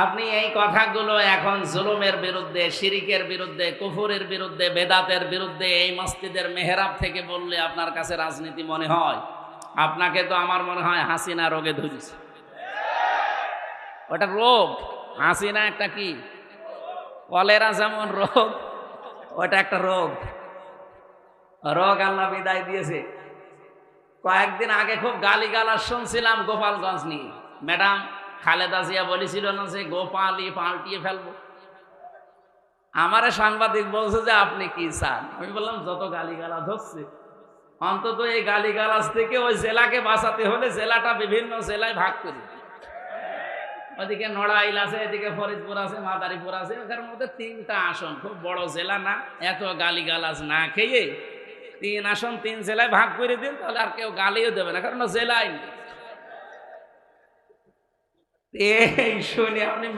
আপনি এই কথাগুলো এখন জুলুমের বিরুদ্ধে, শিরিকের বিরুদ্ধে, কুফরের বিরুদ্ধে, বেদাতের বিরুদ্ধে এই মসজিদের মেহরাব থেকে বললে আপনার কাছে রাজনীতি মনে হয়? আপনাকে তো আমার মনে হয় হাসিনা রোগে ধরেছে। ওটা রোগ। হাসিনা একটা কি, কলেরা যেমন রোগ, ওটা একটা রোগ। রোগ আল্লাহ বিদায় দিয়েছে। কয়েকদিন আগে খুব গালিগালাজ শুনছিলাম গোপালগঞ্জ নিয়ে। ম্যাডাম খালেদা জিয়া বলেছিল না যে গোপালই পাল্টিয়ে ফেলবো। আমারে সাংবাদিক বলছে যে আপনি কি চান? আমি বললাম যত গালিগালাজ হচ্ছে, অন্তত এই গালিগালাজ থেকে ওই জেলাকে বাঁচাতে হলে জেলাটা বিভিন্ন জেলায় ভাগ করি। ওদিকে নড়াইল আছে, এদিকে ফরিদপুর আছে, মাদারীপুর আছে, ওখানে মধ্যে 3টা আসন, খুব বড় জেলা না। এত গালিগালাজ না খেয়ে 3 আসন 3 জেলায় ভাগ করে দিন, তাহলে আর কেউ গালিও দেবে না, কারণ জেলায় নেই। এই শুনে আপনি